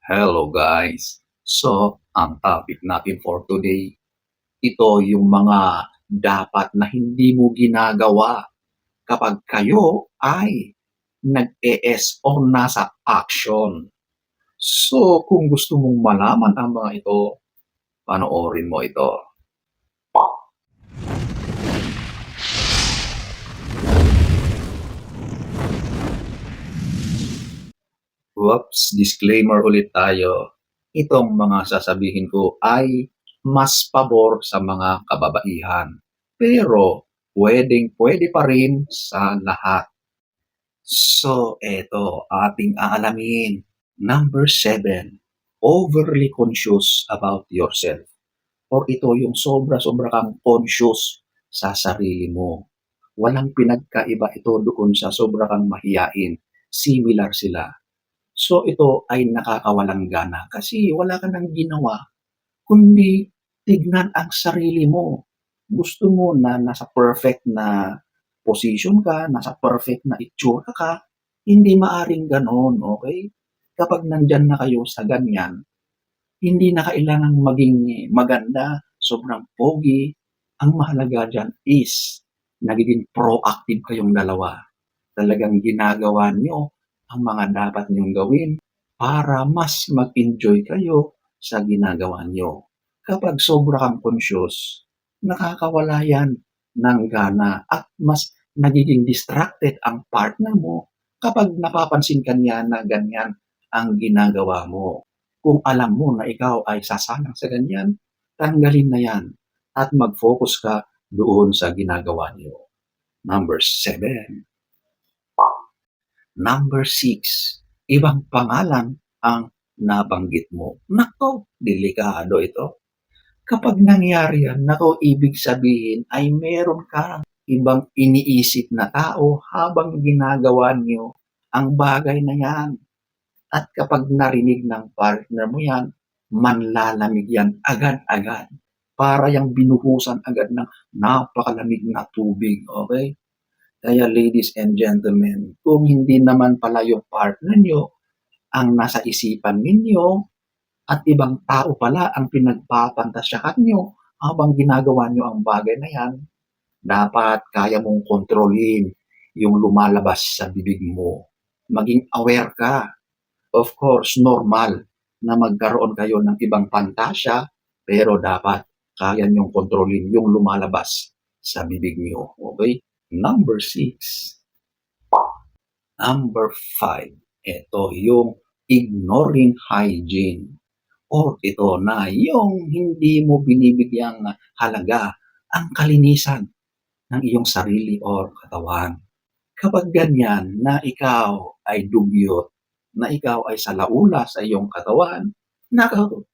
Hello guys! So, ang topic natin for today, ito yung mga dapat na hindi mo ginagawa kapag kayo ay nag-ES o nasa action. So, kung gusto mong malaman ang mga ito, panoorin mo ito. Whoops, disclaimer ulit tayo. Itong mga sasabihin ko ay mas pabor sa mga kababaihan. Pero pwedeng-pwede pa rin sa lahat. So, eto ating aalamin. Number 7, overly conscious about yourself. Or ito yung sobra-sobra kang conscious sa sarili mo. Walang pinagkaiba ito doon sa sobra kang mahiyain. Similar sila. So ito ay nakakawalang gana kasi wala ka nang ginawa kundi tignan ang sarili mo. Gusto mo na nasa perfect na position ka, nasa perfect na itsura ka, hindi maaring gano'n, okay? Kapag nandyan na kayo sa ganyan, hindi na kailangang maging maganda, sobrang pogi. Ang mahalaga diyan is nagiging proactive kayong dalawa. Talagang ginagawa niyo ang mga dapat niyong gawin para mas mag-enjoy kayo sa ginagawa niyo. Kapag sobra kang conscious, nakakawala yan ng gana at mas nagiging distracted ang partner mo kapag napapansin ka niya na ganyan ang ginagawa mo. Kung alam mo na ikaw ay sasalang sa ganyan, tanggalin na yan at mag-focus ka doon sa ginagawa niyo. Number 7. Number 6, ibang pangalan ang nabanggit mo. Nako, delikado ito. Kapag nangyari yan, nako, ibig sabihin ay meron kang ibang iniisip na tao habang ginagawa niyo ang bagay na yan. At kapag narinig ng partner mo yan, manlalamig yan agad-agad. Para yung binuhusan agad ng napakalamig na tubig, okay? Kaya ladies and gentlemen, kung hindi naman pala yung partner nyo ang nasa isipan ninyo at ibang tao pala ang pinagpapantasyahan nyo habang ginagawa nyo ang bagay na yan, dapat kaya mong kontrolin yung lumalabas sa bibig mo. Maging aware ka. Of course, normal na magkaroon kayo ng ibang pantasya, pero dapat kaya nyong kontrolin yung lumalabas sa bibig nyo. Okay? Number 6. Number 5. Ito yung ignoring hygiene. Or ito na yung hindi mo binibigyang halaga ang kalinisan ng iyong sarili or katawan. Kapag ganyan na ikaw ay dugyot, na ikaw ay salaula sa iyong katawan, nako,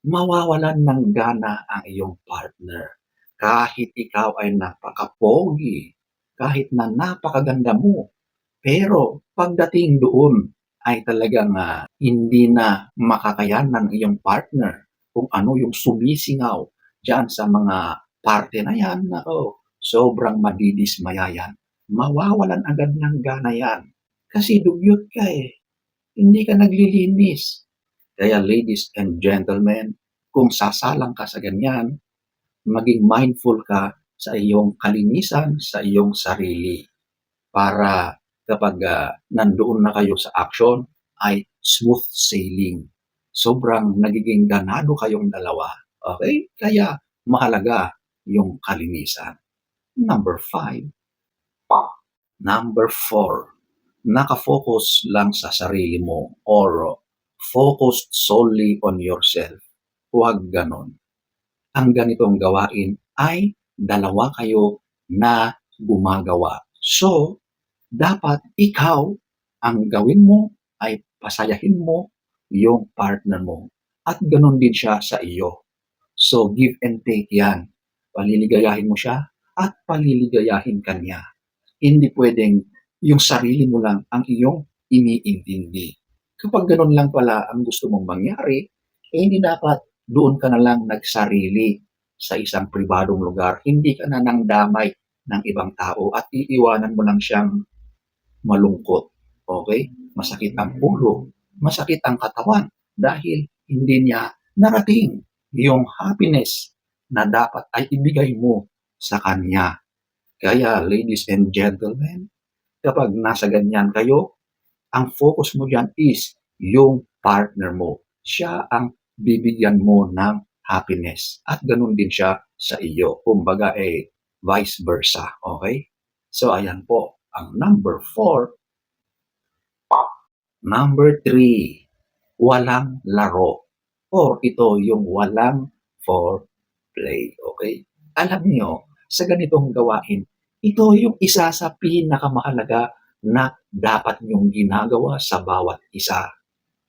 mawawalan ng gana ang iyong partner. Kahit ikaw ay napaka-pogi, kahit na napakaganda mo, pero pagdating doon ay talagang hindi na makakayanan ng iyong partner kung ano yung sumisingaw diyan sa mga parte na yan, nako, sobrang madidismaya yan. Mawawalan agad ng gana yan. Kasi dugyot ka eh. Hindi ka naglilinis. Kaya ladies and gentlemen, kung sasalang ka sa ganyan, maging mindful ka sa iyong kalinisan, sa iyong sarili. Para kapag nandoon na kayo sa action, ay smooth sailing. Sobrang nagiging ganado kayong dalawa. Okay? Kaya mahalaga yung kalinisan. Number 5. Number 4, nakafocus lang sa sarili mo or focused solely on yourself. Huwag ganon. Ang ganitong gawain ay dalawa kayo na gumagawa. So, dapat ikaw ang gawin mo ay pasayahin mo yung partner mo. At ganon din siya sa iyo. So, give and take yan. Paliligayahin mo siya at paliligayahin ka niya. Hindi pwedeng yung sarili mo lang ang iyong iniintindi. Kapag ganun lang pala ang gusto mong mangyari, hindi dapat doon ka na lang nagsarili sa isang pribadong lugar. Hindi ka na nang damay ng ibang tao at iiwanan mo lang siyang malungkot. Okay? Masakit ang ulo. masakit ang katawan dahil hindi niya narating yung happiness na dapat ay ibigay mo sa kanya. Kaya ladies and gentlemen, kapag nasa ganyan kayo, ang focus mo diyan is yung partner mo. Siya ang bibigyan mo ng happiness at gano'n din siya sa iyo. Kumbaga, vice versa, okay? So ayan po, ang number 4. Number 3, walang laro or ito yung walang foreplay, okay? Alam niyo, sa ganitong gawain, ito yung isa sa pinakamahalaga na dapat niyong ginagawa sa bawat isa.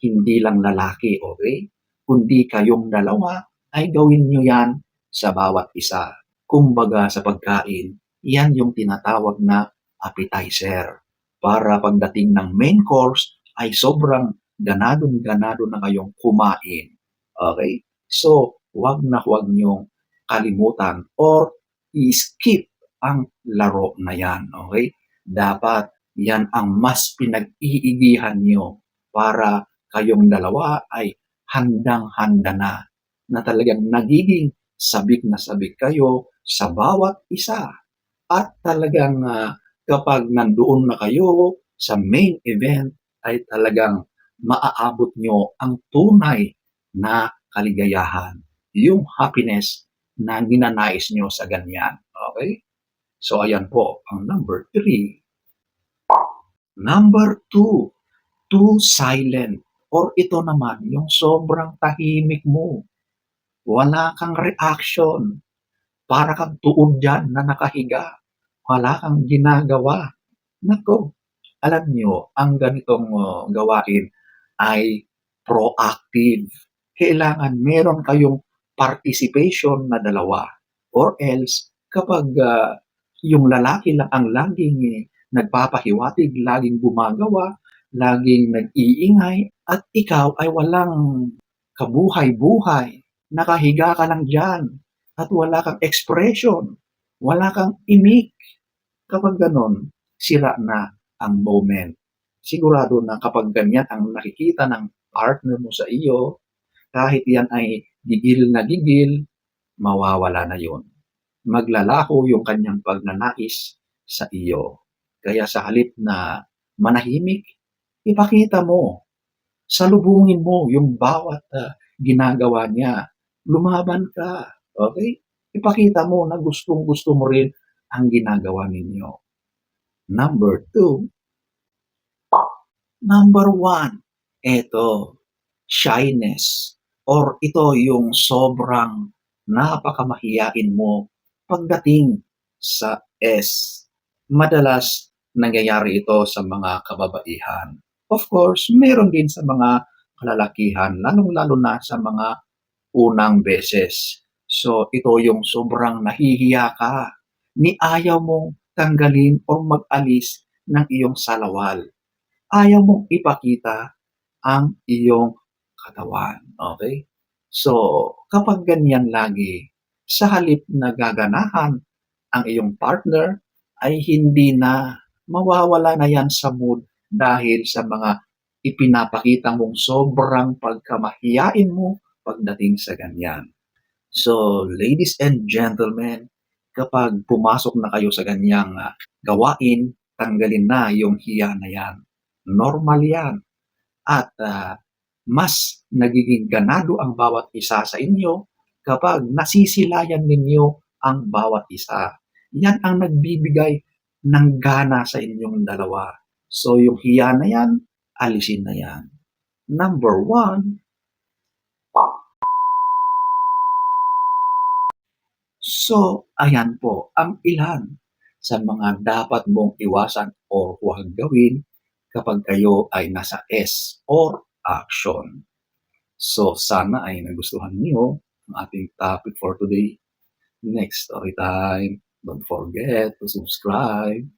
Hindi lang lalaki, okay? Kundi kayong dalawa ay gawin niyo yan sa bawat isa. Kumbaga sa pagkain, yan yung tinatawag na appetizer. Para pagdating ng main course ay sobrang ganadong-ganado na kayong kumain. Okay? So, wag na wag niyong kalimutan or i-skip ang laro na yan. Okay? Dapat yan ang mas pinag-iigihan niyo para kayong dalawa ay handang-handa na talagang nagiging sabik na sabik kayo sa bawat isa. At talagang kapag nandoon na kayo sa main event ay talagang maaabot nyo ang tunay na kaligayahan, yung happiness na ninanais nyo sa ganyan. Okay? So ayan po ang number 3. Number 2, too silent or ito naman yung sobrang tahimik mo. Wala kang reaction, para kang tuon diyan na nakahiga, wala kang ginagawa. Naku, alam niyo ang ganitong gawain ay proactive. Kailangan meron kayong participation na dalawa or else kapag yung lalaki lang ang laging nagpapahiwatig, laging gumagawa, laging nag-iingay at ikaw ay walang kabuhay-buhay, nakahiga ka lang diyan at wala kang expression, wala kang imik. Kapag gano'n, sira na ang moment. Sigurado na kapag ganyan ang nakikita ng partner mo sa iyo, kahit yan ay gigil na gigil, mawawala na yun. Maglalaho yung kanyang pagnanais sa iyo. Kaya sa halip na manahimik, ipakita mo, salubungin mo yung bawat ginagawa niya. Lumaban ka, okay? Ipakita mo na gustong-gusto mo rin ang ginagawa ninyo. Number 2. Number 1, eto, shyness or ito yung sobrang napakamahiyain mo pagdating sa S. Madalas nangyayari ito sa mga kababaihan. Of course, meron din sa mga kalalakihan, lalong-lalo na sa mga unang beses. So, ito yung sobrang nahihiya ka, ni ayaw mong tanggalin o mag-alis ng iyong salawal. Ayaw mong ipakita ang iyong katawan. Okay? So, kapag ganyan lagi, sa halip na gaganahan ang iyong partner, ay hindi na mawawala na yan sa mood dahil sa mga ipinapakita mong sobrang pagkamahiyain mo pagdating sa ganyan. So, ladies and gentlemen, kapag pumasok na kayo sa ganyang gawain, tanggalin na yung hiya na yan. Normal yan. At mas nagiging ganado ang bawat isa sa inyo kapag nasisilayan ninyo ang bawat isa. Yan ang nagbibigay ng gana sa inyong dalawa. So, yung hiya na yan, alisin na yan. Number 1, so, ayan po ang ilan sa mga dapat mong iwasan o huwag gawin kapag kayo ay nasa S or action. So, sana ay nagustuhan niyo ang ating topic for today. Next story time. Don't forget to subscribe.